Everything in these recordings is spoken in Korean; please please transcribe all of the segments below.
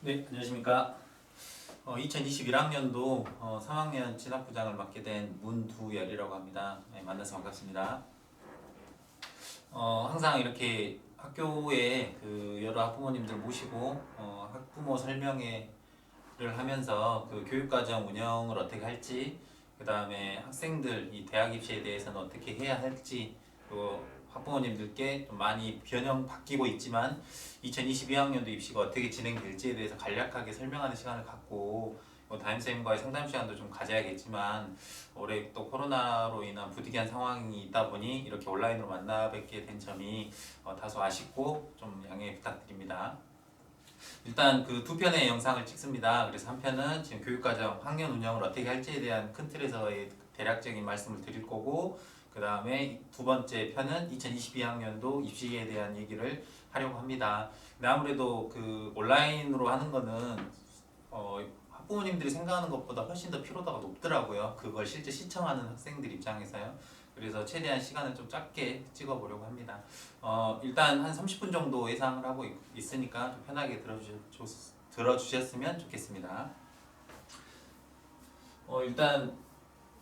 네, 안녕하십니까. 2021학년도 3학년 진학부장을 맡게 된 문두열이라고 합니다. 네, 만나서 반갑습니다. 항상 이렇게 학교에 그 여러 학부모님들 모시고 학부모 설명회를 하면서 그 교육과정 운영을 어떻게 할지, 그 다음에 학생들 이 대학 입시에 대해서는 어떻게 해야 할지, 또 학부모님들께 좀 많이 변형 바뀌고 있지만 2022학년도 입시가 어떻게 진행될지에 대해서 간략하게 설명하는 시간을 갖고 담임쌤과의 상담 시간도 좀 가져야겠지만 올해 또 코로나로 인한 부득이한 상황이 있다 보니 이렇게 온라인으로 만나 뵙게 된 점이 다소 아쉽고 좀 양해 부탁드립니다. 일단 그 두 편의 영상을 찍습니다. 그래서 한 편은 지금 교육과정 학년 운영을 어떻게 할지에 대한 큰 틀에서의 대략적인 말씀을 드릴 거고, 그 다음에 두 번째 편은 2022학년도 입시에 대한 얘기를 하려고 합니다. 근데 아무래도 그 온라인으로 하는 거는 학부모님들이 생각하는 것보다 훨씬 더 피로도가 높더라고요. 그걸 실제 시청하는 학생들 입장에서요. 그래서 최대한 시간을 좀 짧게 찍어보려고 합니다. 일단 한 30분 정도 예상을 하고 있으니까 좀 편하게 들어주셨으면 좋겠습니다. 일단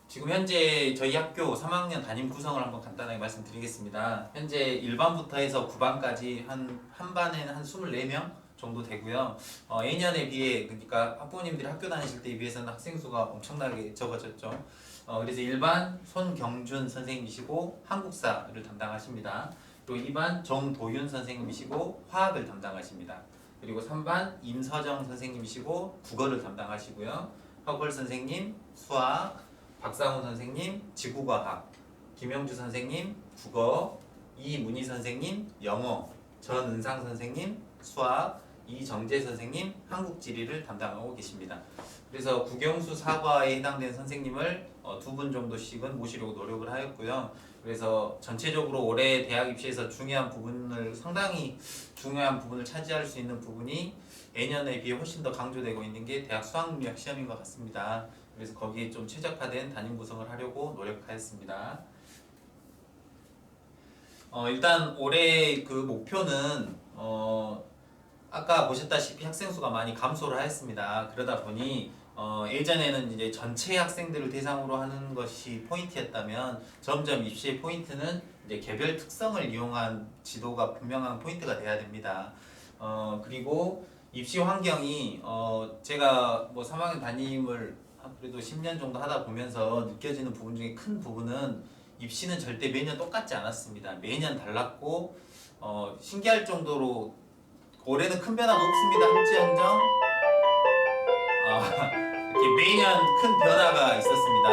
지금 현재 저희 학교 3학년 담임 구성을 한번 간단하게 말씀드리겠습니다. 현재 1반부터 해서 9반까지 한 반에는 한 24명 정도 되고요. 예년에 비해, 그러니까 학부모님들이 학교 다니실 때에 비해서는 학생 수가 엄청나게 적어졌죠. 그래서 1반 손경준 선생님이시고 한국사를 담당하십니다. 그리고 2반 정도윤 선생님이시고 화학을 담당하십니다. 그리고 3반 임서정 선생님이시고 국어를 담당하시고요. 허걸 선생님 수학, 박상훈 선생님 지구과학, 김영주 선생님 국어, 이문희 선생님 영어, 전은상 선생님 수학, 이정재 선생님 한국지리를 담당하고 계십니다. 그래서 국영수 사과에 해당되는 선생님을 두 분 정도씩은 모시려고 노력을 하였고요. 그래서 전체적으로 올해 대학 입시에서 상당히 중요한 부분을 차지할 수 있는 부분이 예년에 비해 훨씬 더 강조되고 있는 게 대학 수학능력 시험인 것 같습니다. 그래서 거기에 좀 최적화된 담임 구성을 하려고 노력하였습니다. 일단 올해 그 목표는 아까 보셨다시피 학생 수가 많이 감소를 하였습니다. 그러다 보니 예전에는 이제 전체 학생들을 대상으로 하는 것이 포인트였다면 점점 입시의 포인트는 이제 개별 특성을 이용한 지도가 분명한 포인트가 돼야 됩니다. 그리고 입시 환경이 제가 뭐 3학년 담임을 그래도 10년 정도 하다 보면서 느껴지는 부분 중에 큰 부분은 입시는 절대 매년 똑같지 않았습니다. 매년 달랐고 신기할 정도로 올해는 큰 변화가 없습니다. 할지언정 이렇게 매년 큰 변화가 있었습니다.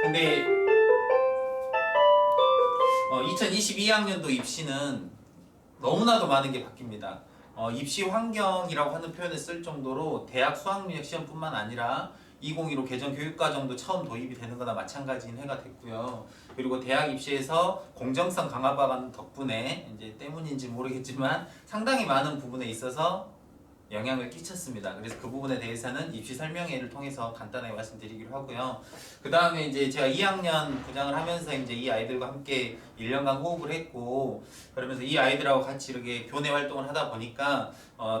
근데 2022학년도 입시는 너무나도 많은 게 바뀝니다. 입시 환경이라고 하는 표현을 쓸 정도로 대학 수학능력 시험뿐만 아니라 2015 개정 교육과정도 처음 도입이 되는 거나 마찬가지인 해가 됐고요. 그리고 대학 입시에서 공정성 강화가 덕분에 이제 때문인지 모르겠지만 상당히 많은 부분에 있어서 영향을 끼쳤습니다. 그래서 그 부분에 대해서는 입시 설명회를 통해서 간단하게 말씀드리기로 하고요. 그 다음에 이제 제가 2학년 부장을 하면서 이제 이 아이들과 함께 1년간 호흡을 했고, 그러면서 이 아이들하고 같이 이렇게 교내 활동을 하다 보니까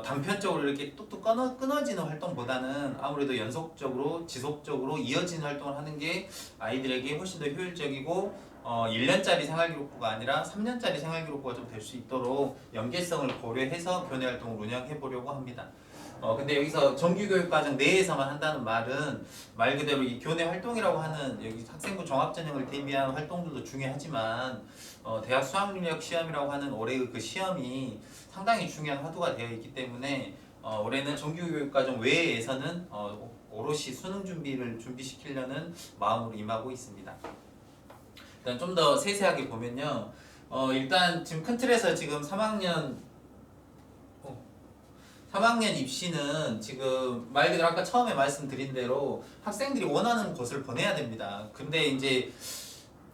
단편적으로 이렇게 뚝뚝 끊어지는 활동보다는 아무래도 연속적으로 지속적으로 이어지는 활동을 하는 게 아이들에게 훨씬 더 효율적이고 1년짜리 생활기록부가 아니라 3년짜리 생활기록부가 좀 될 수 있도록 연계성을 고려해서 교내 활동을 운영해 보려고 합니다. 근데 여기서 정규교육과정 내에서만 한다는 말은 말 그대로 이 교내 활동이라고 하는 여기 학생부 종합전형을 대비한 활동들도 중요하지만 대학 수학능력 시험이라고 하는 올해의 그 시험이 상당히 중요한 화두가 되어 있기 때문에 올해는 정규교육과정 외에서는 오롯이 수능 준비를 준비시키려는 마음으로 임하고 있습니다. 일단 좀 더 세세하게 보면요. 일단 지금 큰 틀에서 지금 3학년 입시는 지금 말 그대로 아까 처음에 말씀드린 대로 학생들이 원하는 곳을 보내야 됩니다. 근데 이제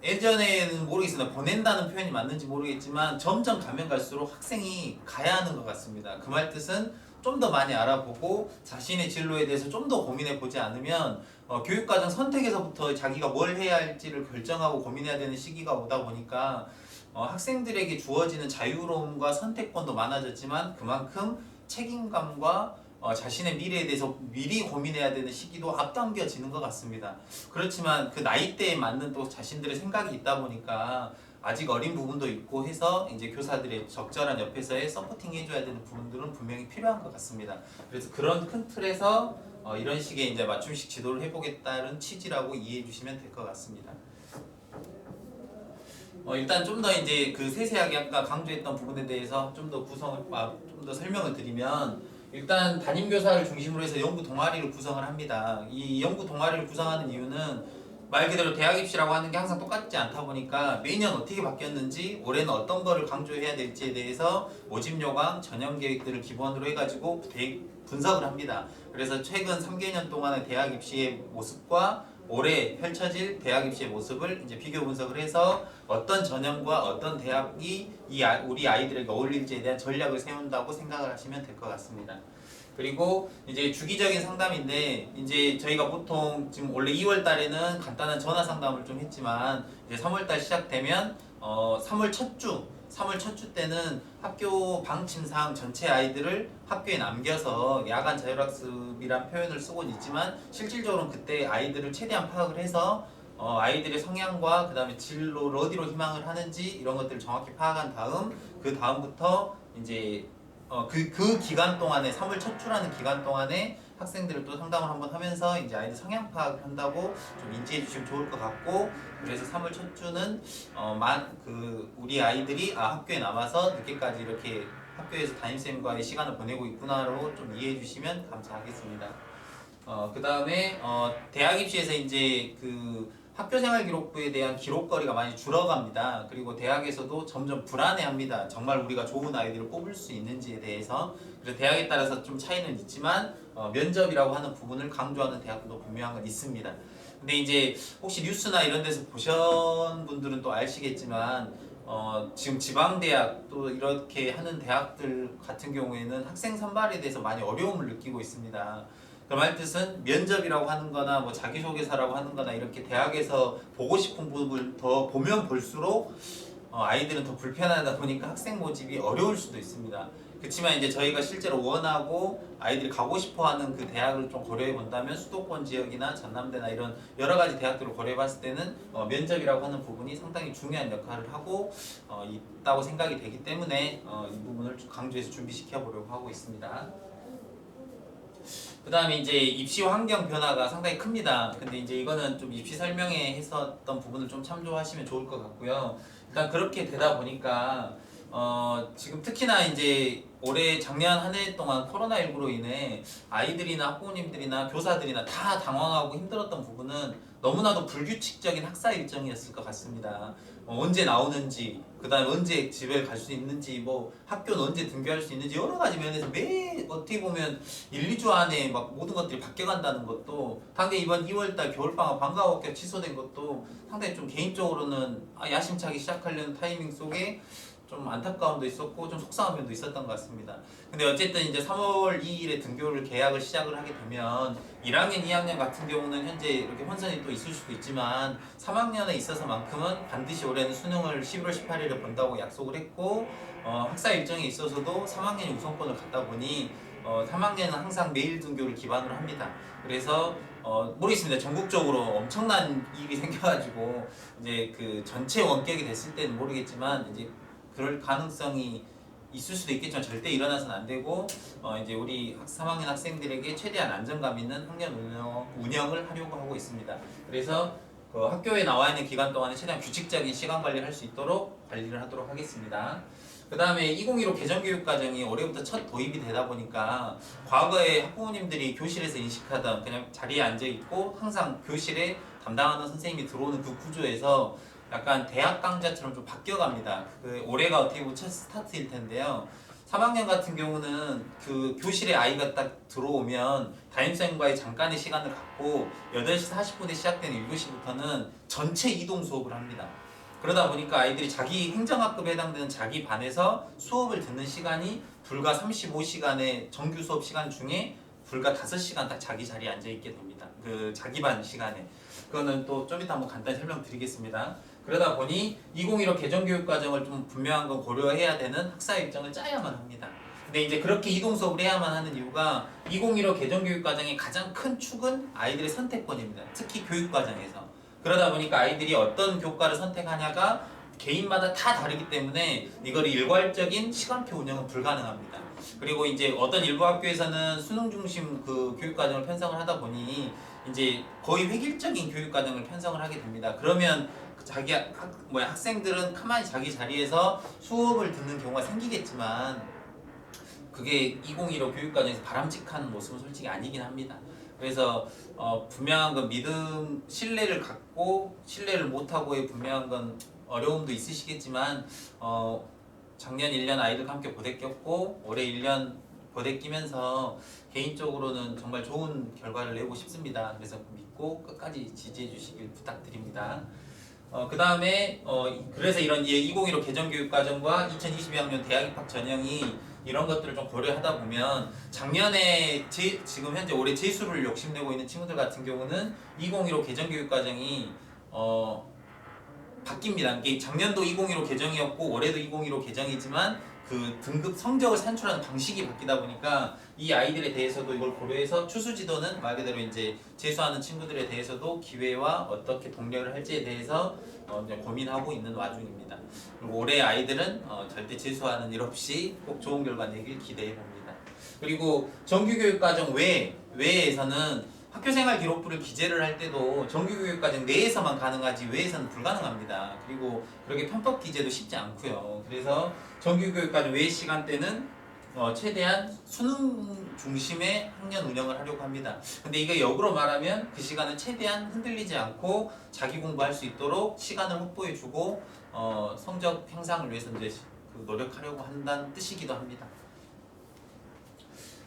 예전에는 모르겠습니다. 보낸다는 표현이 맞는지 모르겠지만 점점 가면 갈수록 학생이 가야 하는 것 같습니다. 그 말 뜻은 좀 더 많이 알아보고 자신의 진로에 대해서 좀 더 고민해 보지 않으면 교육과정 선택에서부터 자기가 뭘 해야 할지를 결정하고 고민해야 되는 시기가 오다 보니까 학생들에게 주어지는 자유로움과 선택권도 많아졌지만 그만큼 책임감과 자신의 미래에 대해서 미리 고민해야 되는 시기도 앞당겨지는 것 같습니다. 그렇지만 그 나이대에 맞는 또 자신들의 생각이 있다 보니까 아직 어린 부분도 있고 해서 이제 교사들의 적절한 옆에서의 서포팅 해줘야 되는 부분들은 분명히 필요한 것 같습니다. 그래서 그런 큰 틀에서 이런 식의 이제 맞춤식 지도를 해보겠다는 취지라고 이해해 주시면 될 것 같습니다. 일단 좀 더 이제 그 세세하게 아까 강조했던 부분에 대해서 좀 더 좀 더 설명을 드리면, 일단 담임 교사를 중심으로 해서 연구 동아리를 구성을 합니다. 이 연구 동아리를 구성하는 이유는 말 그대로 대학 입시라고 하는 게 항상 똑같지 않다 보니까 매년 어떻게 바뀌었는지, 올해는 어떤 거를 강조해야 될지에 대해서 모집 요강, 전형 계획들을 기본으로 해가지고 분석을 합니다. 그래서 최근 3개년 동안의 대학 입시의 모습과 올해 펼쳐질 대학 입시의 모습을 이제 비교 분석을 해서 어떤 전형과 어떤 대학이 우리 아이들에게 어울릴지에 대한 전략을 세운다고 생각을 하시면 될 것 같습니다. 그리고 이제 주기적인 상담인데, 이제 저희가 보통 지금 원래 2월 달에는 간단한 전화 상담을 좀 했지만, 이제 3월 달 시작되면 3월 첫 주 때는 학교 방침상 전체 아이들을 학교에 남겨서 야간 자율학습이란 표현을 쓰곤 있지만, 실질적으로는 그때 아이들을 최대한 파악을 해서 아이들의 성향과 그 다음에 진로를 어디로 희망을 하는지 이런 것들을 정확히 파악한 다음, 그 다음부터 이제 그 기간 동안에 3월 첫 주라는 기간 동안에 학생들을 또 상담을 한번 하면서 이제 아이들 성향 파악을 한다고 좀 인지해 주시면 좋을 것 같고, 그래서 3월 첫 주는 우리 아이들이 학교에 남아서 늦게까지 이렇게 학교에서 담임쌤과의 시간을 보내고 있구나로 좀 이해해 주시면 감사하겠습니다. 그 다음에 대학 입시에서 이제 그 학교생활기록부에 대한 기록거리가 많이 줄어갑니다. 그리고 대학에서도 점점 불안해합니다. 정말 우리가 좋은 아이들을 뽑을 수 있는지에 대해서. 그래서 대학에 따라서 좀 차이는 있지만 면접이라고 하는 부분을 강조하는 대학도 분명한 건 있습니다. 근데 이제 혹시 뉴스나 이런 데서 보신 분들은 또 아시겠지만 지금 지방대학 또 이렇게 하는 대학들 같은 경우에는 학생 선발에 대해서 많이 어려움을 느끼고 있습니다. 그 말 뜻은 면접이라고 하는 거나 뭐 자기소개서라고 하는 거나 이렇게 대학에서 보고 싶은 부분을 더 보면 볼수록 아이들은 더 불편하다 보니까 학생 모집이 어려울 수도 있습니다. 그렇지만 이제 저희가 실제로 원하고 아이들이 가고 싶어 하는 그 대학을 좀 고려해 본다면 수도권 지역이나 전남대나 이런 여러 가지 대학들을 고려해 봤을 때는 면접이라고 하는 부분이 상당히 중요한 역할을 하고 있다고 생각이 되기 때문에 이 부분을 강조해서 준비시켜 보려고 하고 있습니다. 그 다음에 이제 입시 환경 변화가 상당히 큽니다. 근데 이제 이거는 좀 입시 설명에 했었던 부분을 좀 참조하시면 좋을 것 같고요. 일단 그렇게 되다 보니까 지금 특히나 이제 올해 작년 한 해 동안 코로나19로 인해 아이들이나 학부모님들이나 교사들이나 다 당황하고 힘들었던 부분은 너무나도 불규칙적인 학사 일정이었을 것 같습니다. 언제 나오는지, 그 다음에 언제 집에 갈 수 있는지, 뭐 학교는 언제 등교할 수 있는지 여러 가지 면에서 매 어떻게 보면 1, 2주 안에 막 모든 것들이 바뀌어간다는 것도, 당장 이번 2월달 겨울방학 방과후학교 취소된 것도 상당히 좀 개인적으로는 야심차게 시작하려는 타이밍 속에 좀 안타까움도 있었고 좀 속상한 면도 있었던 것 같습니다. 근데 어쨌든 이제 3월 2일에 등교를 계약을 시작을 하게 되면 1학년, 2학년 같은 경우는 현재 이렇게 혼선이 또 있을 수도 있지만 3학년에 있어서만큼은 반드시 올해는 수능을 11월 18일에 본다고 약속을 했고 학사 일정에 있어서도 3학년이 우선권을 갖다 보니 3학년은 항상 매일 등교를 기반으로 합니다. 그래서 모르겠습니다. 전국적으로 엄청난 일이 생겨가지고 이제 그 전체 원격이 됐을 때는 모르겠지만 이제 그럴 가능성이 있을 수도 있겠지만 절대 일어나서는 안 되고 이제 우리 3학년 학생들에게 최대한 안정감 있는 학년 운영을 하려고 하고 있습니다. 그래서 그 학교에 나와 있는 기간 동안에 최대한 규칙적인 시간 관리를 할 수 있도록 관리를 하도록 하겠습니다. 그 다음에 2015 개정교육과정이 올해부터 첫 도입이 되다 보니까 과거에 학부모님들이 교실에서 인식하던 그냥 자리에 앉아있고 항상 교실에 담당하는 선생님이 들어오는 그 구조에서 약간 대학 강좌처럼 좀 바뀌어갑니다. 올해가 어떻게 보면 첫 스타트일 텐데요. 3학년 같은 경우는 그 교실에 아이가 딱 들어오면 담임선생님과의 잠깐의 시간을 갖고 8시 40분에 시작되는 1교시부터는 전체 이동 수업을 합니다. 그러다 보니까 아이들이 자기 행정학급에 해당되는 자기 반에서 수업을 듣는 시간이 불과 35시간의 정규 수업 시간 중에 불과 5시간 딱 자기 자리에 앉아있게 됩니다. 그 자기 반 시간에. 그거는 또 좀 이따 한번 간단히 설명드리겠습니다. 그러다 보니 2015 개정교육과정을 좀 분명한 건 고려해야 되는 학사 일정을 짜야만 합니다. 근데 이제 그렇게 이동 수업을 해야만 하는 이유가 2015 개정교육과정의 가장 큰 축은 아이들의 선택권입니다. 특히 교육과정에서. 그러다 보니까 아이들이 어떤 교과를 선택하냐가 개인마다 다 다르기 때문에 이걸 일괄적인 시간표 운영은 불가능합니다. 그리고 이제 어떤 일부 학교에서는 수능 중심 그 교육과정을 편성을 하다 보니 이제 거의 획일적인 교육과정을 편성을 하게 됩니다. 그러면 학생들은 가만히 자기 자리에서 수업을 듣는 경우가 생기겠지만 그게 2015 교육과정에서 바람직한 모습은 솔직히 아니긴 합니다. 그래서 분명한 건 신뢰를 갖고 신뢰를 못하고의 분명한 건 어려움도 있으시겠지만 작년 1년 아이들과 함께 보대 꼈고 올해 1년 보대 끼면서 개인적으로는 정말 좋은 결과를 내고 싶습니다. 그래서 믿고 끝까지 지지해 주시길 부탁드립니다. 그 다음에 그래서 이런 2015 개정교육과정과 2022학년 대학 입학 전형이 이런 것들을 좀 고려하다 보면 작년에 지금 현재 올해 재수를 욕심내고 있는 친구들 같은 경우는 2015 개정교육과정이 바뀝니다. 이게 작년도 2015 개정이었고 올해도 2015 개정이지만 그 등급 성적을 산출하는 방식이 바뀌다 보니까 이 아이들에 대해서도 이걸 고려해서 추수지도는 말 그대로 이제 재수하는 친구들에 대해서도 기회와 어떻게 독려를 할지에 대해서 이제 고민하고 있는 와중입니다. 그리고 올해 아이들은 절대 재수하는 일 없이 꼭 좋은 결과 내길 기대해 봅니다. 그리고 정규교육과정 외에서는 학교생활 기록부를 기재를 할 때도 정규교육과정 내에서만 가능하지 외에서는 불가능합니다. 그리고 그렇게 편법 기재도 쉽지 않고요. 그래서 정규교육과정 외 시간대는 최대한 수능 중심의 학년 운영을 하려고 합니다. 근데 이거 역으로 말하면 그 시간은 최대한 흔들리지 않고 자기 공부할 수 있도록 시간을 확보해주고 성적 향상을 위해서 이제 노력하려고 한다는 뜻이기도 합니다.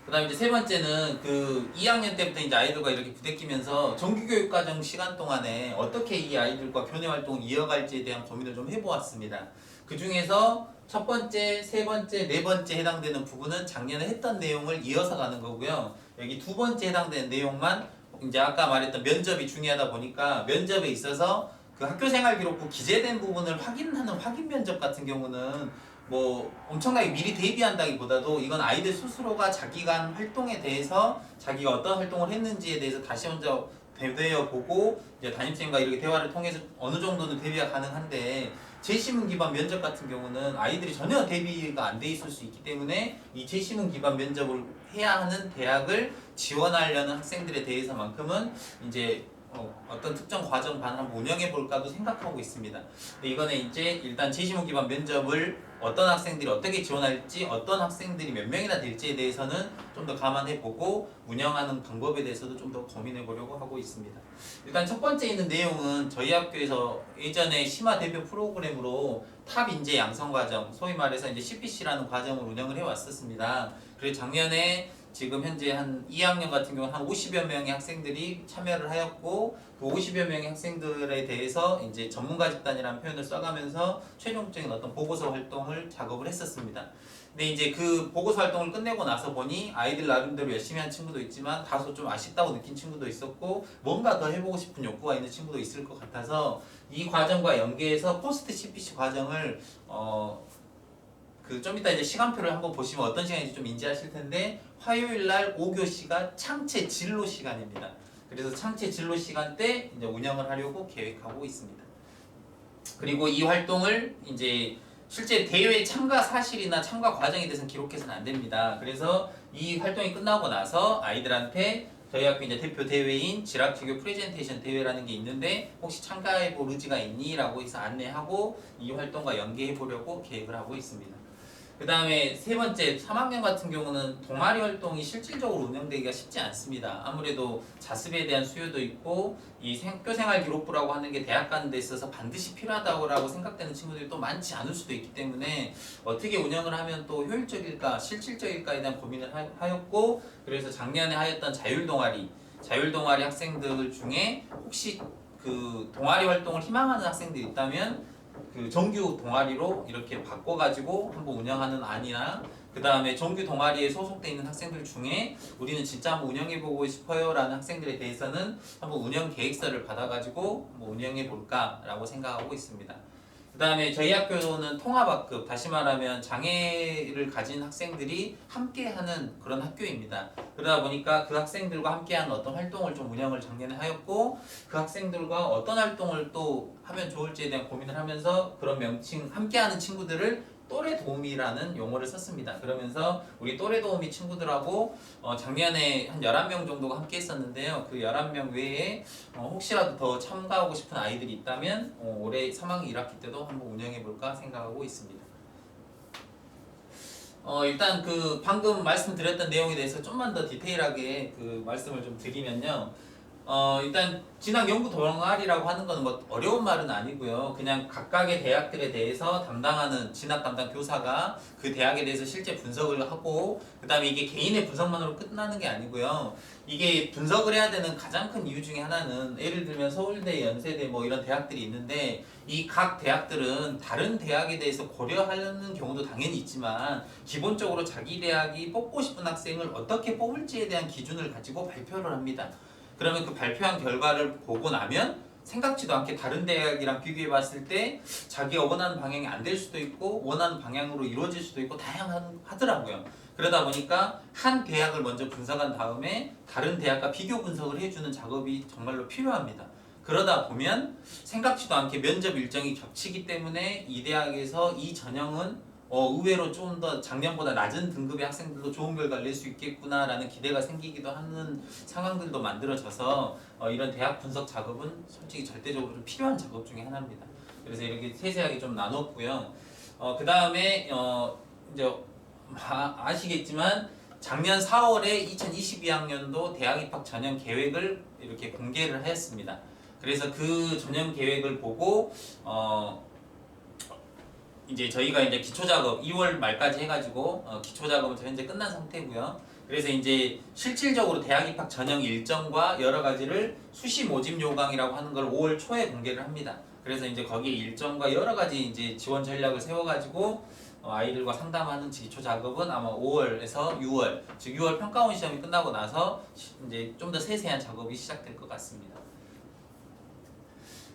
그 다음에 이제 세 번째는 그 2학년 때부터 이제 아이들과 이렇게 부대끼면서 정규교육과정 시간 동안에 어떻게 이 아이들과 교내 활동을 이어갈지에 대한 고민을 좀 해보았습니다. 그 중에서 첫 번째, 세 번째, 네 번째 해당되는 부분은 작년에 했던 내용을 이어서 가는 거고요. 여기 두 번째 해당되는 내용만 이제 아까 말했던 면접이 중요하다 보니까 면접에 있어서 그 학교생활기록부 기재된 부분을 확인하는 확인 면접 같은 경우는 뭐 엄청나게 미리 대비한다기보다도 이건 아이들 스스로가 자기가 한 활동에 대해서 자기가 어떤 활동을 했는지에 대해서 다시 먼저 되뇌어 보고 이제 담임선생님과 이렇게 대화를 통해서 어느 정도는 대비가 가능한데 제시문 기반 면접 같은 경우는 아이들이 전혀 대비가 안 돼 있을 수 있기 때문에 이 제시문 기반 면접을 해야 하는 대학을 지원하려는 학생들에 대해서만큼은 이제 어떤 특정 과정 반을 한번 운영해 볼까도 생각하고 있습니다. 근데 이거는 이제 일단 제시문 기반 면접을 어떤 학생들이 어떻게 지원할지 어떤 학생들이 몇 명이나 될지에 대해서는 좀 더 감안해 보고 운영하는 방법에 대해서도 좀 더 고민해 보려고 하고 있습니다. 일단 첫 번째 있는 내용은 저희 학교에서 예전에 심화 대표 프로그램으로 탑 인재 양성 과정, 소위 말해서 이제 CPC라는 과정을 운영을 해 왔었습니다. 그래서 작년에 지금 현재 한 2학년 같은 경우는 한 50여 명의 학생들이 참여를 하였고 그 50여 명의 학생들에 대해서 이제 전문가 집단이라는 표현을 써가면서 최종적인 어떤 보고서 활동을 작업을 했었습니다. 근데 이제 그 보고서 활동을 끝내고 나서 보니 아이들 나름대로 열심히 한 친구도 있지만 다소 좀 아쉽다고 느낀 친구도 있었고 뭔가 더 해보고 싶은 욕구가 있는 친구도 있을 것 같아서 이 과정과 연계해서 포스트 CPC 과정을 좀 이따 이제 시간표를 한번 보시면 어떤 시간인지 좀 인지하실 텐데 화요일 날 5교시가 창체 진로 시간입니다. 그래서 창체 진로 시간 때 이제 운영을 하려고 계획하고 있습니다. 그리고 이 활동을 이제 실제 대회 참가 사실이나 참가 과정에 대해서는 기록해서는 안 됩니다. 그래서 이 활동이 끝나고 나서 아이들한테 저희 학교 이제 대표 대회인 지락지교 프레젠테이션 대회라는 게 있는데 혹시 참가해볼 의지가 있니? 라고 해서 안내하고 이 활동과 연계해 보려고 계획을 하고 있습니다. 그 다음에 세 번째 3학년 같은 경우는 동아리 활동이 실질적으로 운영되기가 쉽지 않습니다. 아무래도 자습에 대한 수요도 있고 이 학교생활 기록부라고 하는 게 대학 가는 데 있어서 반드시 필요하다고 생각되는 친구들이 또 많지 않을 수도 있기 때문에 어떻게 운영을 하면 또 효율적일까 실질적일까에 대한 고민을 하였고 그래서 작년에 하였던 자율동아리 학생들 중에 혹시 그 동아리 활동을 희망하는 학생들이 있다면 그 정규 동아리로 이렇게 바꿔가지고 한번 운영하는 안이나 그 다음에 정규 동아리에 소속돼 있는 학생들 중에 우리는 진짜 한번 운영해보고 싶어요 라는 학생들에 대해서는 한번 운영 계획서를 받아가지고 뭐 운영해볼까 라고 생각하고 있습니다. 그 그 다음에 저희 학교는 통합학급, 다시 말하면 장애를 가진 학생들이 함께하는 그런 학교입니다. 그러다 보니까 그 학생들과 함께하는 어떤 활동을 좀 운영을 작년에 하였고, 그 학생들과 어떤 활동을 또 하면 좋을지에 대한 고민을 하면서 그런 명칭, 함께하는 친구들을 또래 도우미라는 용어를 썼습니다. 그러면서 우리 또래 도우미 친구들하고 작년에 한 11명 정도가 함께 했었는데요. 그 11명 외에 혹시라도 더 참가하고 싶은 아이들이 있다면 올해 3학기 1학기 때도 한번 운영해볼까 생각하고 있습니다. 일단 그 방금 말씀드렸던 내용에 대해서 좀만 더 디테일하게 그 말씀을 좀 드리면요. 일단 진학 연구 동아리라고 하는 거는 뭐 어려운 말은 아니고요. 그냥 각각의 대학들에 대해서 담당하는 진학 담당 교사가 그 대학에 대해서 실제 분석을 하고, 그 다음에 이게 개인의 분석만으로 끝나는 게 아니고요. 이게 분석을 해야 되는 가장 큰 이유 중에 하나는, 예를 들면 서울대, 연세대 뭐 이런 대학들이 있는데, 이 각 대학들은 다른 대학에 대해서 고려하는 경우도 당연히 있지만, 기본적으로 자기 대학이 뽑고 싶은 학생을 어떻게 뽑을지에 대한 기준을 가지고 발표를 합니다. 그러면 그 발표한 결과를 보고 나면 생각지도 않게 다른 대학이랑 비교해 봤을 때 자기가 원하는 방향이 안 될 수도 있고 원하는 방향으로 이루어질 수도 있고 다양하더라고요. 그러다 보니까 한 대학을 먼저 분석한 다음에 다른 대학과 비교 분석을 해주는 작업이 정말로 필요합니다. 그러다 보면 생각지도 않게 면접 일정이 겹치기 때문에 이 대학에서 이 전형은 의외로 좀 더 작년보다 낮은 등급의 학생들도 좋은 결과를 낼 수 있겠구나라는 기대가 생기기도 하는 상황들도 만들어져서 이런 대학 분석 작업은 솔직히 절대적으로 좀 필요한 작업 중에 하나입니다. 그래서 이렇게 세세하게 좀 나눴고요. 그 다음에 이제 아시겠지만 작년 4월에 2022학년도 대학 입학 전형 계획을 이렇게 공개를 하였습니다. 그래서 그 전형 계획을 보고 이제 저희가 이제 기초 작업 2월 말까지 해가지고 기초 작업은 현재 끝난 상태고요. 그래서 이제 실질적으로 대학 입학 전형 일정과 여러 가지를 수시 모집 요강이라고 하는 걸 5월 초에 공개를 합니다. 그래서 이제 거기에 일정과 여러 가지 이제 지원 전략을 세워가지고 아이들과 상담하는 기초 작업은 아마 5월에서 6월, 즉 6월 평가원 시험이 끝나고 나서 이제 좀 더 세세한 작업이 시작될 것 같습니다.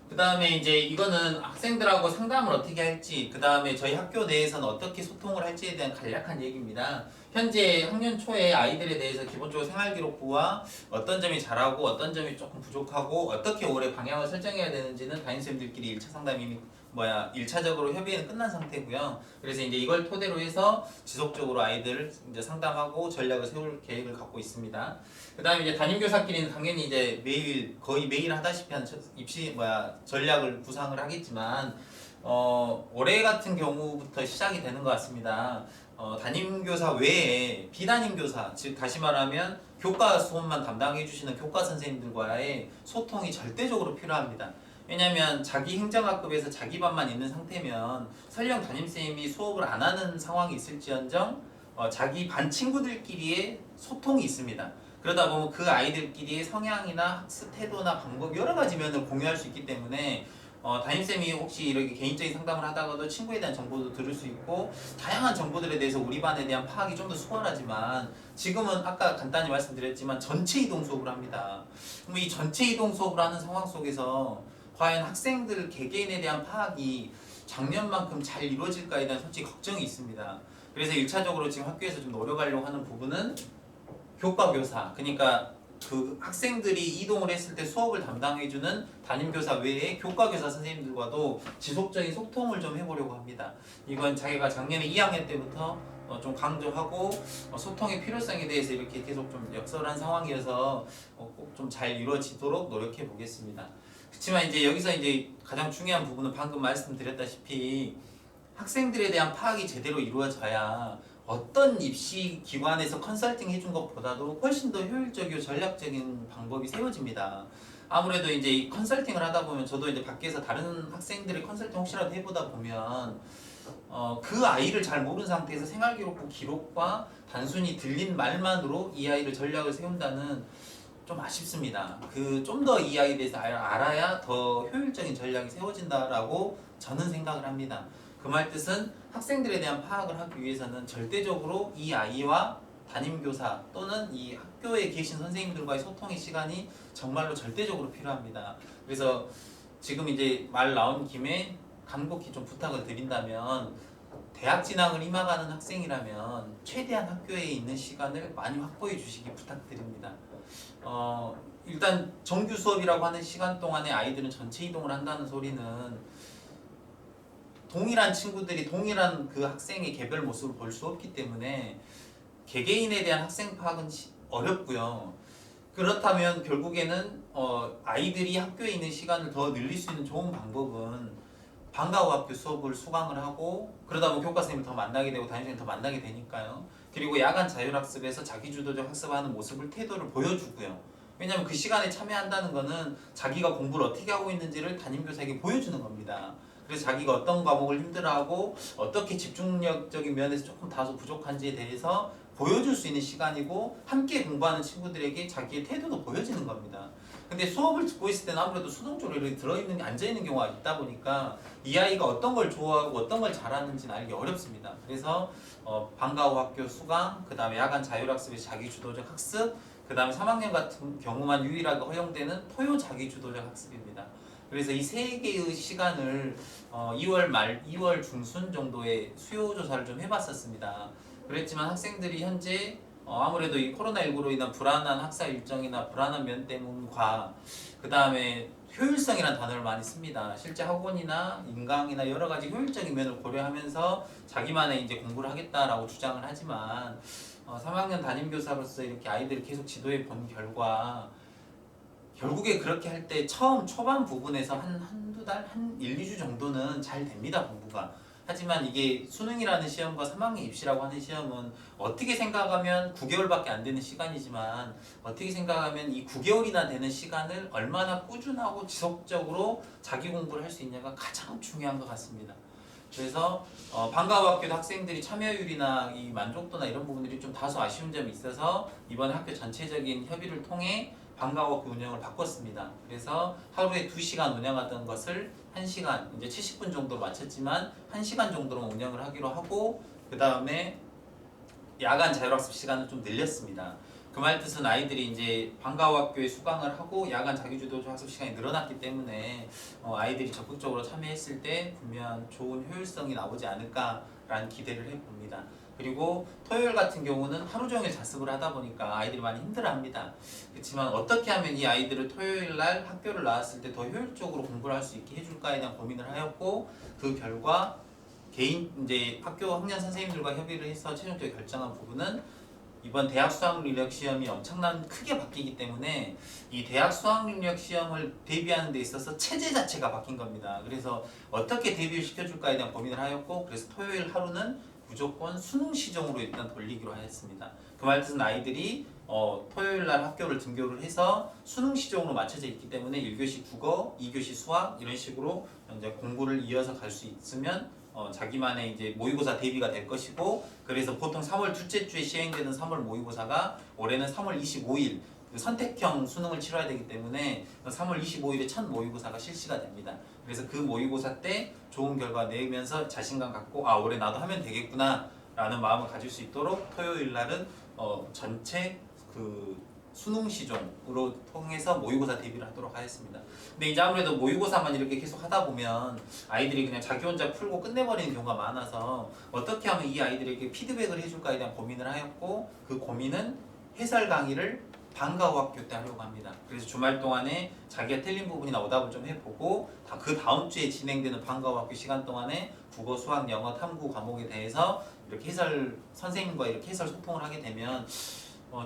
그 다음에 이제 이거는 학생들하고 상담을 어떻게 할지, 그 다음에 저희 학교 내에서는 어떻게 소통을 할지에 대한 간략한 얘기입니다. 현재 학년 초에 아이들에 대해서 기본적으로 생활기록부와 어떤 점이 잘하고 어떤 점이 조금 부족하고 어떻게 올해 방향을 설정해야 되는지는 담임쌤들끼리 1차 상담이 1차적으로 협의는 끝난 상태고요. 그래서 이제 이걸 토대로 해서 지속적으로 아이들 이제 상담하고 전략을 세울 계획을 갖고 있습니다. 그 다음에 이제 담임교사끼리는 당연히 이제 매일 거의 매일 하다시피 한 전략을 구상을 하겠지만 올해 같은 경우부터 시작이 되는 것 같습니다. 담임교사 외에 비담임교사, 즉 다시 말하면 교과 수업만 담당해 주시는 교과 선생님들과의 소통이 절대적으로 필요합니다. 왜냐하면 자기 행정학급에서 자기 반만 있는 상태면 설령 담임쌤이 수업을 안 하는 상황이 있을지언정 자기 반 친구들끼리의 소통이 있습니다. 그러다 보면 그 아이들끼리의 성향이나 학습 태도나 방법 여러 가지 면을 공유할 수 있기 때문에 담임쌤이 혹시 이렇게 개인적인 상담을 하다가도 친구에 대한 정보도 들을 수 있고 다양한 정보들에 대해서 우리 반에 대한 파악이 좀 더 수월하지만 지금은 아까 간단히 말씀드렸지만 전체 이동 수업을 합니다. 그럼 이 전체 이동 수업을 하는 상황 속에서 과연 학생들 개개인에 대한 파악이 작년만큼 잘 이루어질까에 대한 솔직히 걱정이 있습니다. 그래서 1차적으로 지금 학교에서 좀 노력하려고 하는 부분은 교과교사, 그러니까 그 학생들이 이동을 했을 때 수업을 담당해주는 담임교사 외에 교과교사 선생님들과도 지속적인 소통을 좀 해보려고 합니다. 이건 자기가 작년에 2학년 때부터 좀 강조하고 소통의 필요성에 대해서 이렇게 계속 좀 역설한 상황이어서 꼭 좀 잘 이루어지도록 노력해 보겠습니다. 그렇지만 이제 여기서 이제 가장 중요한 부분은 방금 말씀드렸다시피 학생들에 대한 파악이 제대로 이루어져야 어떤 입시 기관에서 컨설팅 해준 것보다도 훨씬 더 효율적이고 전략적인 방법이 세워집니다. 아무래도 이제 이 컨설팅을 하다 보면 저도 이제 밖에서 다른 학생들의 컨설팅 혹시라도 해보다 보면 그 아이를 잘 모르는 상태에서 생활기록부 기록과 단순히 들린 말만으로 이 아이를 전략을 세운다는 좀 아쉽습니다. 그 좀 더 이 아이에 대해서 알아야 더 효율적인 전략이 세워진다라고 저는 생각을 합니다. 그 말 뜻은 학생들에 대한 파악을 하기 위해서는 절대적으로 이 아이와 담임교사 또는 이 학교에 계신 선생님들과의 소통의 시간이 정말로 절대적으로 필요합니다. 그래서 지금 이제 말 나온 김에 간곡히 좀 부탁을 드린다면 대학 진학을 희망하는 학생이라면 최대한 학교에 있는 시간을 많이 확보해 주시기 부탁드립니다. 일단 정규 수업이라고 하는 시간 동안에 아이들은 전체 이동을 한다는 소리는 동일한 친구들이 동일한 그 학생의 개별 모습을 볼 수 없기 때문에 개개인에 대한 학생 파악은 어렵고요. 그렇다면 결국에는 아이들이 학교에 있는 시간을 더 늘릴 수 있는 좋은 방법은 방과 후 학교 수업을 수강을 하고 그러다 보면 교과 선생님을 더 만나게 되고 담임선생님을 더 만나게 되니까요. 그리고 야간 자율학습에서 자기주도적 학습하는 모습을 태도를 보여주고요. 왜냐하면 그 시간에 참여한다는 거는 자기가 공부를 어떻게 하고 있는지를 담임교사에게 보여주는 겁니다. 그래서 자기가 어떤 과목을 힘들어하고 어떻게 집중력적인 면에서 조금 다소 부족한지에 대해서 보여줄 수 있는 시간이고 함께 공부하는 친구들에게 자기의 태도도 보여지는 겁니다. 근데 수업을 듣고 있을 때는 아무래도 수동적으로 이렇게 들어있는 게 앉아있는 경우가 있다 보니까 이 아이가 어떤 걸 좋아하고 어떤 걸 잘하는지는 알기 어렵습니다. 그래서 방과 후 학교 수강, 그 다음에 야간 자율학습에서 자기주도적 학습, 그 다음에 3학년 같은 경우만 유일하게 허용되는 토요 자기주도적 학습입니다. 그래서 이 세 개의 시간을 2월 말, 2월 중순 정도에 수요 조사를 좀 해봤었습니다. 그랬지만 학생들이 현재 아무래도 이 코로나19로 인한 불안한 학사 일정이나 불안한 면 때문과 그 다음에 효율성이라는 단어를 많이 씁니다. 실제 학원이나 인강이나 여러 가지 효율적인 면을 고려하면서 자기만의 이제 공부를 하겠다라고 주장을 하지만 3학년 담임교사로서 이렇게 아이들을 계속 지도해 본 결과 결국에 그렇게 할 때 처음 초반 부분에서 한두 달, 한 1, 2주 정도는 잘 됩니다, 공부가. 하지만 이게 수능이라는 시험과 3학년 입시라고 하는 시험은 어떻게 생각하면 9개월밖에 안 되는 시간이지만 어떻게 생각하면 이 9개월이나 되는 시간을 얼마나 꾸준하고 지속적으로 자기 공부를 할 수 있냐가 가장 중요한 것 같습니다. 그래서 방과 후 학교도 학생들이 참여율이나 이 만족도나 이런 부분들이 좀 다소 아쉬운 점이 있어서 이번 학교 전체적인 협의를 통해 방과 후 학교 운영을 바꿨습니다. 그래서 하루에 2시간 운영하던 것을 1시간, 이제 70분 정도로 마쳤지만 1시간 정도로 운영을 하기로 하고 그 다음에 야간 자율학습 시간을 좀 늘렸습니다. 그 말 뜻은 아이들이 이제 방과 후 학교에 수강을 하고 야간 자기주도 학습 시간이 늘어났기 때문에 아이들이 적극적으로 참여했을 때 분명 좋은 효율성이 나오지 않을까라는 기대를 해봅니다. 그리고 토요일 같은 경우는 하루 종일 자습을 하다 보니까 아이들이 많이 힘들어합니다. 그렇지만 어떻게 하면 이 아이들을 토요일 날 학교를 나왔을 때 더 효율적으로 공부를 할 수 있게 해줄까에 대한 고민을 하였고 그 결과 개인 이제 학교 학년 선생님들과 협의를 해서 최종적으로 결정한 부분은 이번 대학 수학능력 시험이 엄청난 크게 바뀌기 때문에 이 대학 수학능력 시험을 대비하는 데 있어서 체제 자체가 바뀐 겁니다. 그래서 어떻게 대비를 시켜줄까에 대한 고민을 하였고 그래서 토요일 하루는 무조건 수능 시정으로 일단 돌리기로 하였습니다. 그 말 뜻은 아이들이 토요일 날 학교를 등교를 해서 수능 시정으로 맞춰져 있기 때문에 1교시 국어, 2교시 수학 이런 식으로 이제 공부를 이어서 갈 수 있으면 자기만의 이제 모의고사 대비가 될 것이고 그래서 보통 3월 둘째 주에 시행되는 3월 모의고사가 올해는 3월 25일 선택형 수능을 치러야 되기 때문에 3월 25일에 첫 모의고사가 실시가 됩니다. 그래서 그 모의고사 때 좋은 결과 내면서 자신감 갖고 올해 나도 하면 되겠구나 라는 마음을 가질 수 있도록 토요일 날은 전체 그 수능 시종으로 통해서 모의고사 대비를 하도록 하겠습니다. 근데 이제 아무래도 모의고사만 이렇게 계속 하다 보면 아이들이 그냥 자기 혼자 풀고 끝내버리는 경우가 많아서 어떻게 하면 이 아이들에게 피드백을 해줄까에 대한 고민을 하였고 그 고민은 해설 강의를 방과 후 학교 때 하려고 합니다. 그래서 주말 동안에 자기가 틀린 부분이나 오답을 좀 해보고 그 다음 주에 진행되는 방과 후 학교 시간 동안에 국어, 수학, 영어, 탐구 과목에 대해서 이렇게 해설 선생님과 이렇게 해설 소통을 하게 되면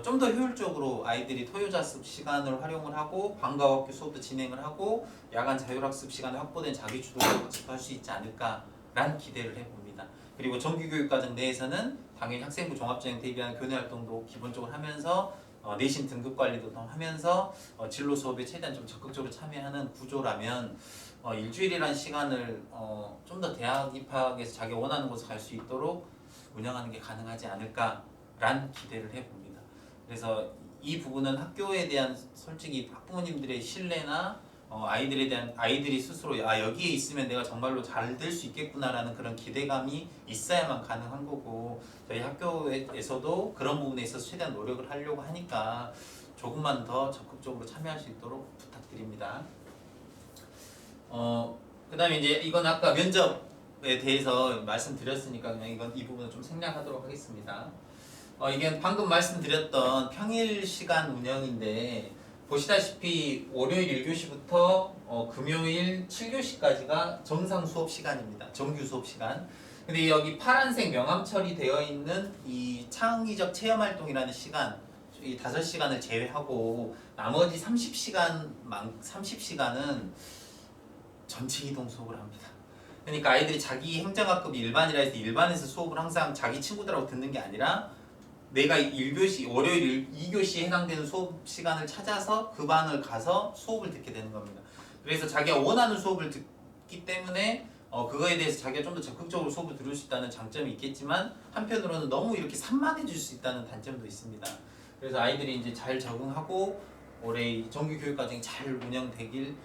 좀 더 효율적으로 아이들이 토요자습 시간을 활용을 하고 방과 후 학교 수업도 진행을 하고 야간 자율학습 시간에 확보된 자기주도적 학습도 할 수 있지 않을까라는 기대를 해봅니다. 그리고 정규교육과정 내에서는 당연히 학생부 종합전형 대비하는 교내활동도 기본적으로 하면서 내신 등급 관리도 좀 하면서 진로 수업에 최대한 좀 적극적으로 참여하는 구조라면 일주일이라는 시간을 좀 더 대학 입학해서 자기가 원하는 곳에 갈 수 있도록 운영하는 게 가능하지 않을까라는 기대를 해봅니다. 그래서 이 부분은 학교에 대한 솔직히 학부모님들의 신뢰나 아이들에 대한 아이들이 스스로 여기에 있으면 내가 정말로 잘 될 수 있겠구나라는 그런 기대감이 있어야만 가능한 거고 저희 학교에서도 그런 부분에 있어서 최대한 노력을 하려고 하니까 조금만 더 적극적으로 참여할 수 있도록 부탁드립니다. 그 다음에 이제 이건 아까 면접에 대해서 말씀드렸으니까 그냥 이건 이 부분은 좀 생략하도록 하겠습니다. 이게 방금 말씀드렸던 평일 시간 운영인데 보시다시피 월요일 1교시부터 금요일 7교시까지가 정상 수업 시간입니다. 정규 수업 시간. 근데 여기 파란색 명암 처리되어 있는 이 창의적 체험 활동이라는 시간, 이 5시간을 제외하고 나머지 30시간은 전체 이동 수업을 합니다. 그러니까 아이들이 자기 행정학급이 일반이라 해서 일반에서 수업을 항상 자기 친구들하고 듣는 게 아니라 내가 1교시, 월요일 2교시에 해당되는 수업 시간을 찾아서 그 반을 가서 수업을 듣게 되는 겁니다. 그래서 자기가 원하는 수업을 듣기 때문에 그거에 대해서 자기가 좀 더 적극적으로 수업을 들을 수 있다는 장점이 있겠지만 한편으로는 너무 이렇게 산만해질 수 있다는 단점도 있습니다. 그래서 아이들이 이제 잘 적응하고 올해 정규 교육 과정이 잘 운영되길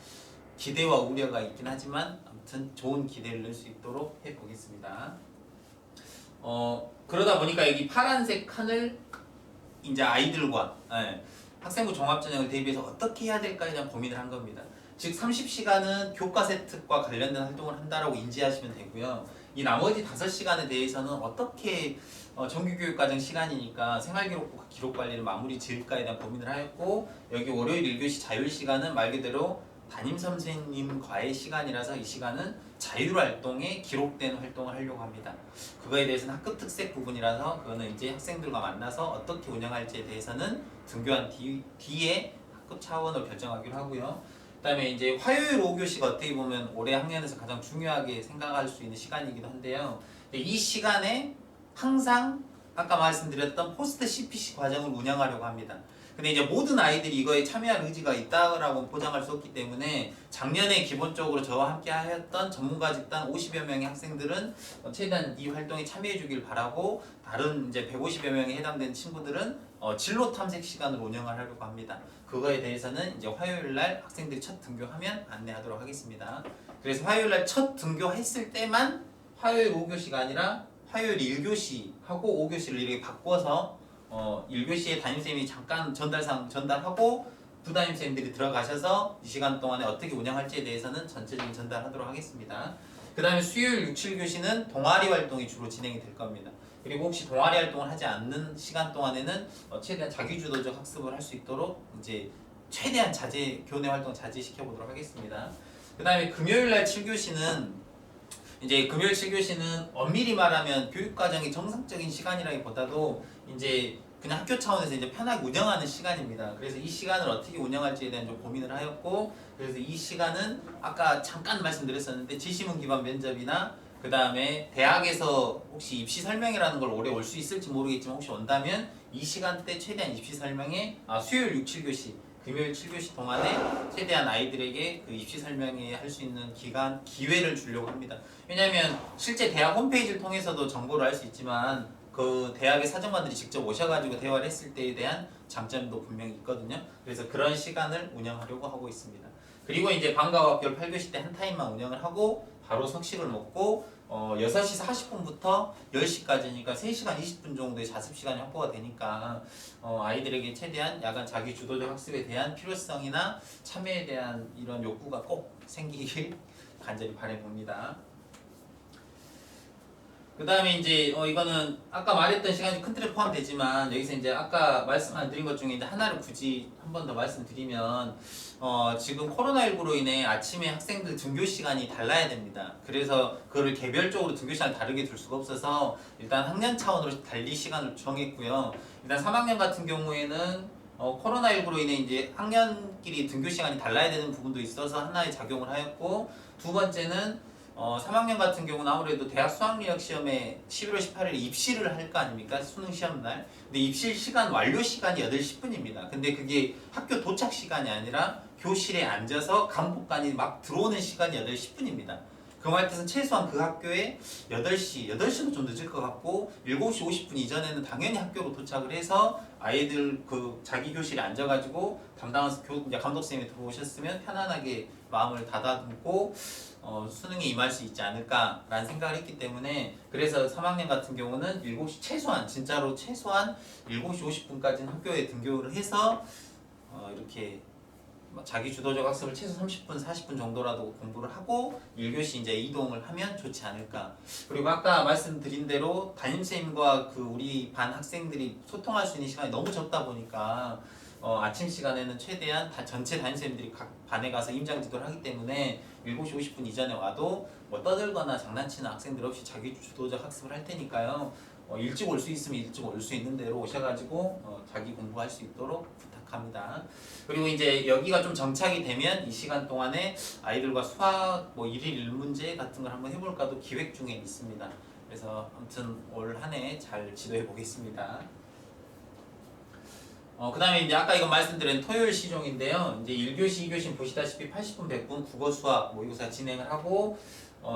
기대와 우려가 있긴 하지만 아무튼 좋은 기대를 넣을 수 있도록 해보겠습니다. 그러다 보니까 여기 파란색 칸을 이제 아이들과 학생부 종합전형을 대비해서 어떻게 해야 될까에 대한 고민을 한 겁니다. 즉 30시간은 교과세 특과 관련된 활동을 한다라고 인지하시면 되고요. 이 나머지 5시간에 대해서는 어떻게 정규교육과정 시간이니까 생활기록부와 기록관리를 마무리 지을까에 대한 고민을 하였고 여기 월요일 1교시 자율시간은 말 그대로 담임선생님과의 시간이라서 이 시간은 자율활동에 기록된 활동을 하려고 합니다. 그거에 대해서는 학급 특색 부분이라서 그거는 이제 학생들과 만나서 어떻게 운영할지에 대해서는 등교한 뒤에 학급 차원으로 결정하기로 하고요. 그 다음에 이제 화요일 5교시가 어떻게 보면 올해 학년에서 가장 중요하게 생각할 수 있는 시간이기도 한데요. 이 시간에 항상 아까 말씀드렸던 포스트 CPC 과정을 운영하려고 합니다. 근데 이제 모든 아이들이 이거에 참여할 의지가 있다라고 보장할 수 없기 때문에 작년에 기본적으로 저와 함께 하였던 전문가 집단 50여 명의 학생들은 최대한 이 활동에 참여해 주길 바라고 다른 이제 150여 명에 해당되는 친구들은 진로 탐색 시간을 운영을 하려고 합니다. 그거에 대해서는 이제 화요일 날 학생들이 첫 등교하면 안내하도록 하겠습니다. 그래서 화요일 날 첫 등교했을 때만 화요일 5교시가 아니라 화요일 1교시하고 5교시를 이렇게 바꿔서 1교시에 담임쌤이 잠깐 전달상 전달하고 부담임쌤들이 들어가셔서 이 시간 동안에 어떻게 운영할지에 대해서는 전체적인 전달하도록 하겠습니다. 그 다음에 수요일 6, 7교시는 동아리 활동이 주로 진행이 될 겁니다. 그리고 혹시 동아리 활동을 하지 않는 시간 동안에는 최대한 자기주도적 학습을 할 수 있도록 이제 최대한 교내 활동 자제시켜 보도록 하겠습니다. 그 다음에 금요일날 7교시는 이제 금요일 7교시는 엄밀히 말하면 교육과정의 정상적인 시간이라기보다도 이제 그냥 학교 차원에서 이제 편하게 운영하는 시간입니다. 그래서 이 시간을 어떻게 운영할지에 대한 좀 고민을 하였고, 그래서 이 시간은 아까 잠깐 말씀드렸었는데 지시문 기반 면접이나 그 다음에 대학에서 혹시 입시 설명회라는 걸 올해 올 수 있을지 모르겠지만 혹시 온다면 이 시간대 최대한 입시 설명회 수요일 6, 7교시 금요일 7교시 동안에 최대한 아이들에게 그 입시 설명회 할 수 있는 기회를 주려고 합니다. 왜냐하면 실제 대학 홈페이지를 통해서도 정보를 알 수 있지만 그 대학의 사정관들이 직접 오셔가지고 대화를 했을 때에 대한 장점도 분명히 있거든요. 그래서 그런 시간을 운영하려고 하고 있습니다. 그리고 이제 방과후 학교를 8교시 때 한 타임만 운영을 하고 바로 석식을 먹고 6시 40분부터 10시까지니까 3시간 20분 정도의 자습시간이 확보가 되니까 아이들에게 최대한 야간 자기 주도적 학습에 대한 필요성이나 참여에 대한 이런 욕구가 꼭 생기길 간절히 바라봅니다. 그 다음에 이제 이거는 아까 말했던 시간이 큰 틀에 포함되지만 여기서 이제 아까 말씀 안 드린 것 중에 이제 하나를 굳이 한 번 더 말씀드리면 지금 코로나19로 인해 아침에 학생들 등교 시간이 달라야 됩니다. 그래서 그거를 개별적으로 등교 시간을 다르게 둘 수가 없어서 일단 학년 차원으로 달리 시간을 정했고요. 일단 3학년 같은 경우에는 코로나19로 인해 이제 학년끼리 등교 시간이 달라야 되는 부분도 있어서 하나의 작용을 하였고, 두 번째는 3학년 같은 경우는 아무래도 대학 수학능력 시험에 11월 18일에 입시를 할 거 아닙니까? 수능 시험 날. 근데 입시 시간 완료 시간이 8시 10분입니다. 근데 그게 학교 도착 시간이 아니라 교실에 앉아서 간폭관이 막 들어오는 시간이 8시 10분입니다. 그 말 뜻은 최소한 그 학교에 8시도 좀 늦을 것 같고 7시 50분 이전에는 당연히 학교로 도착을 해서 아이들 그 자기 교실에 앉아가지고 담당한 감독선생님이 들어오셨으면 편안하게 마음을 닫아두고 수능에 임할 수 있지 않을까라는 생각을 했기 때문에, 그래서 3학년 같은 경우는 7시 진짜로 최소한 7시 50분까지는 학교에 등교를 해서 이렇게 자기 주도적 학습을 최소 30분, 40분 정도라도 공부를 하고 1교시 이제 이동을 하면 좋지 않을까. 그리고 아까 말씀드린 대로 담임선생님과 그 우리 반 학생들이 소통할 수 있는 시간이 너무 적다 보니까 아침 시간에는 최대한 전체 담임선생님들이 각 반에 가서 임장 지도를 하기 때문에 7시 50분 이전에 와도 뭐 떠들거나 장난치는 학생들 없이 자기 주도적 학습을 할 테니까요. 일찍 올 수 있으면 일찍 올 수 있는 대로 오셔가지고 자기 공부할 수 있도록 부탁합니다. 그리고 이제 여기가 좀 정착이 되면 이 시간 동안에 아이들과 수학 뭐 일일 1문제 같은 걸 한번 해볼까도 기획 중에 있습니다. 그래서 아무튼 올 한 해 잘 지도해 보겠습니다. 그 다음에 이제 아까 이거 말씀드린 토요일 시종인데요. 이제 1교시, 2교시 보시다시피 80분, 100분 국어 수학 모의고사 진행을 하고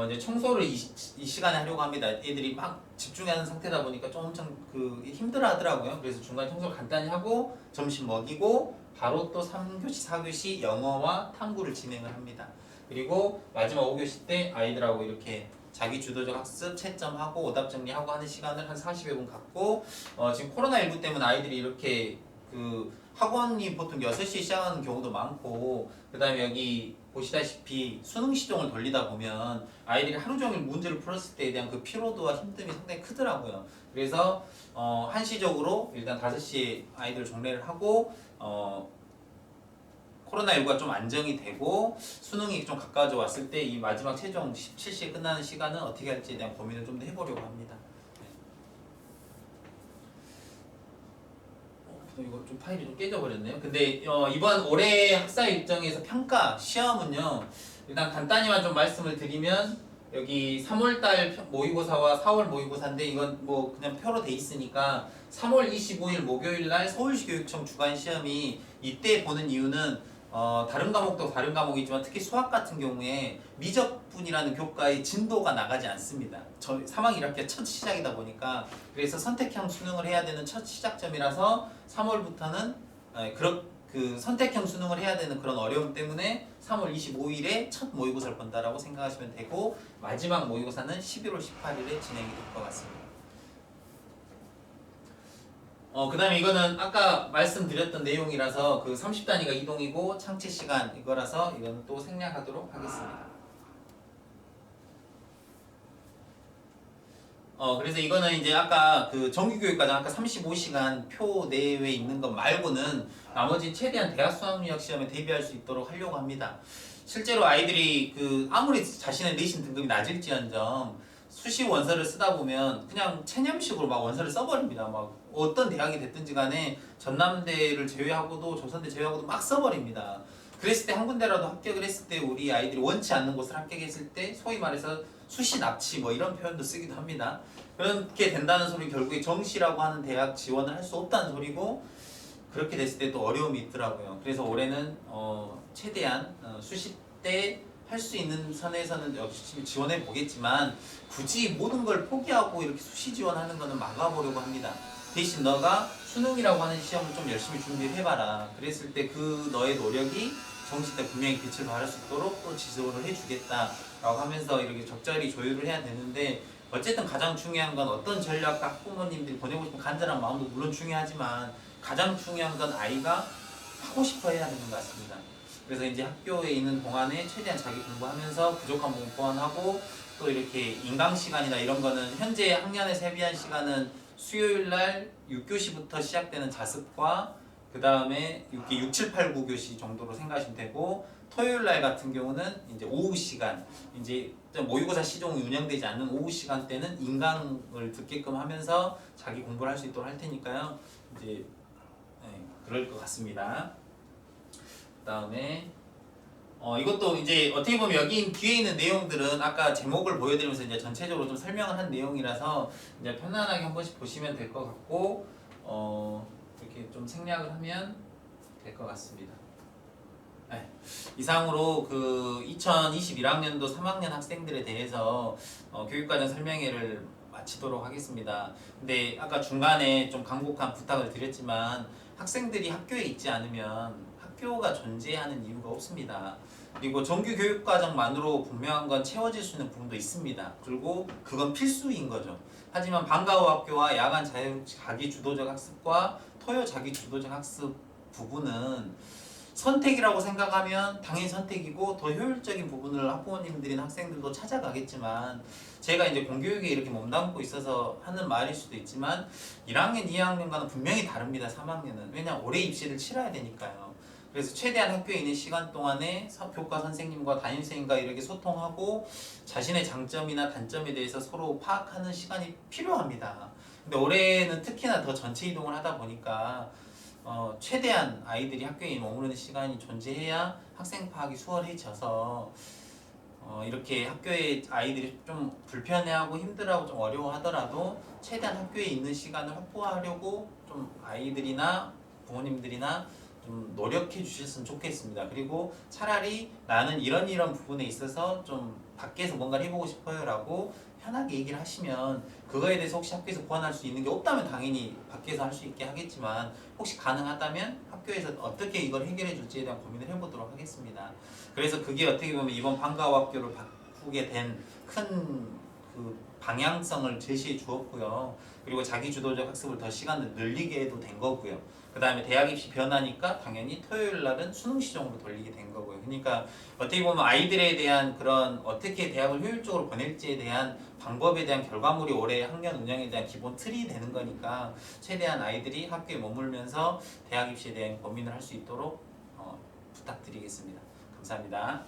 이제 청소를 이 시간에 하려고 합니다. 애들이 막 집중하는 상태다 보니까 좀 엄청 힘들어 하더라고요. 그래서 중간 청소를 간단히 하고 점심 먹이고 바로 또 3교시, 4교시 영어와 탐구를 진행을 합니다. 그리고 마지막 5교시 때 아이들하고 이렇게 자기 주도적 학습 채점하고 오답 정리하고 하는 시간을 한 40여 분 갖고 지금 코로나19 때문에 아이들이 이렇게 학원이 보통 6시에 시작하는 경우도 많고 그 다음에 여기 보시다시피 수능 시종을 돌리다 보면 아이들이 하루 종일 문제를 풀었을 때에 대한 그 피로도와 힘듦이 상당히 크더라고요. 그래서 한시적으로 일단 5시에 아이들 종례를 하고 코로나19가 좀 안정이 되고 수능이 좀 가까워져 왔을 때 이 마지막 최종 17시에 끝나는 시간은 어떻게 할지에 대한 고민을 좀 더 해보려고 합니다. 이거 좀 파일이 좀 깨져버렸네요. 근데 이번 올해 학사 일정에서 평가 시험은요. 일단 간단히만 좀 말씀을 드리면 여기 3월달 모의고사와 4월 모의고사인데 이건 뭐 그냥 표로 돼 있으니까 3월 25일 목요일날 서울시 교육청 주간 시험이 이때 보는 이유는 다른 과목도 다른 과목이지만 특히 수학 같은 경우에 미적분이라는 교과의 진도가 나가지 않습니다. 3학기 1학기가 첫 시작이다 보니까 그래서 선택형 수능을 해야 되는 첫 시작점이라서 3월부터는 그 선택형 수능을 해야 되는 그런 어려움 때문에 3월 25일에 첫 모의고사를 본다라고 생각하시면 되고 마지막 모의고사는 11월 18일에 진행이 될 것 같습니다. 그 다음에 이거는 아까 말씀드렸던 내용이라서 그 30단위가 이동이고 창체 시간 이거라서 이거는 또 생략하도록 하겠습니다. 그래서 이거는 이제 아까 그 정규교육과정 아까 35시간 표 내외에 있는 것 말고는 나머지 최대한 대학 수학능력 시험에 대비할 수 있도록 하려고 합니다. 실제로 아이들이 아무리 자신의 내신 등급이 낮을지언정 수시 원서를 쓰다 보면 그냥 체념식으로 막 원서를 써버립니다. 막 어떤 대학이 됐든지 간에 전남대를 제외하고도 조선대 제외하고도 막 써버립니다. 그랬을 때 한 군데라도 합격을 했을 때 우리 아이들이 원치 않는 곳을 합격했을 때 소위 말해서 수시 납치 뭐 이런 표현도 쓰기도 합니다. 그렇게 된다는 소리 결국에 정시라고 하는 대학 지원을 할 수 없다는 소리고 그렇게 됐을 때 또 어려움이 있더라고요. 그래서 올해는 최대한 수시 때 할 수 있는 선에서는 열심히 지원해 보겠지만 굳이 모든 걸 포기하고 이렇게 수시 지원하는 거는 막아보려고 합니다. 대신 너가 수능이라고 하는 시험을 좀 열심히 준비해봐라. 그랬을 때 그 너의 노력이 정시 때 분명히 빛을 발할 수 있도록 또 지도를 해주겠다라고 하면서 이렇게 적절히 조율을 해야 되는데 어쨌든 가장 중요한 건 어떤 전략과 학부모님들이 보내고 싶은 간절한 마음도 물론 중요하지만 가장 중요한 건 아이가 하고 싶어 해야 되는 것 같습니다. 그래서 이제 학교에 있는 동안에 최대한 자기 공부하면서 부족한 부분 보완하고 또 이렇게 인강 시간이나 이런 거는 현재 학년에 세비한 시간은 수요일날 6교시부터 시작되는 자습과 그 다음에 6, 7, 8, 9교시 정도로 생각하시면 되고 토요일날 같은 경우는 이제 오후 시간 이제 모의고사 시종이 운영되지 않는 오후 시간대는 인강을 듣게끔 하면서 자기 공부를 할 수 있도록 할 테니까요. 이제 그럴 것 같습니다. 그 다음에 이것도 이제 어떻게 보면 여기 뒤에 있는 내용들은 아까 제목을 보여드리면서 이제 전체적으로 좀 설명을 한 내용이라서 이제 편안하게 한 번씩 보시면 될 것 같고 이렇게 좀 생략을 하면 될 것 같습니다. 네. 이상으로 그 2021학년도 3학년 학생들에 대해서 교육과정 설명회를 마치도록 하겠습니다. 근데 아까 중간에 좀 간곡한 부탁을 드렸지만 학생들이 학교에 있지 않으면 학교가 존재하는 이유가 없습니다. 그리고 정규 교육과정만으로 분명한 건 채워질 수 있는 부분도 있습니다. 그리고 그건 필수인 거죠. 하지만 방과후 학교와 야간 자기 주도적 학습과 토요 자기 주도적 학습 부분은 선택이라고 생각하면 당연히 선택이고 더 효율적인 부분을 학부모님들이나 학생들도 찾아가겠지만 제가 이제 공교육에 이렇게 몸담고 있어서 하는 말일 수도 있지만 1학년, 2학년과는 분명히 다릅니다. 3학년은. 왜냐 올해 입시를 치러야 되니까요. 그래서 최대한 학교에 있는 시간 동안에 교과 선생님과 담임선생님과 이렇게 소통하고 자신의 장점이나 단점에 대해서 서로 파악하는 시간이 필요합니다. 근데 올해는 특히나 더 전체 이동을 하다 보니까 최대한 아이들이 학교에 머무르는 시간이 존재해야 학생 파악이 수월해져서 이렇게 학교에 아이들이 좀 불편해하고 힘들어하고 좀 어려워하더라도 최대한 학교에 있는 시간을 확보하려고 좀 아이들이나 부모님들이나 좀 노력해 주셨으면 좋겠습니다. 그리고 차라리 나는 이런 부분에 있어서 좀 밖에서 뭔가를 해보고 싶어요라고 편하게 얘기를 하시면 그거에 대해서 혹시 학교에서 보완할 수 있는 게 없다면 당연히 밖에서 할 수 있게 하겠지만 혹시 가능하다면 학교에서 어떻게 이걸 해결해 줄지에 대한 고민을 해보도록 하겠습니다. 그래서 그게 어떻게 보면 이번 방과후 학교를 바꾸게 된 큰 그 방향성을 제시해 주었고요. 그리고 자기주도적 학습을 더 시간을 늘리게도 된 거고요. 그 다음에 대학 입시 변하니까 당연히 토요일 날은 수능 시정으로 돌리게 된 거고요. 그러니까 어떻게 보면 아이들에 대한 그런 어떻게 대학을 효율적으로 보낼지에 대한 방법에 대한 결과물이 올해 학년 운영에 대한 기본 틀이 되는 거니까 최대한 아이들이 학교에 머물면서 대학 입시에 대한 고민을 할 수 있도록 부탁드리겠습니다. 감사합니다.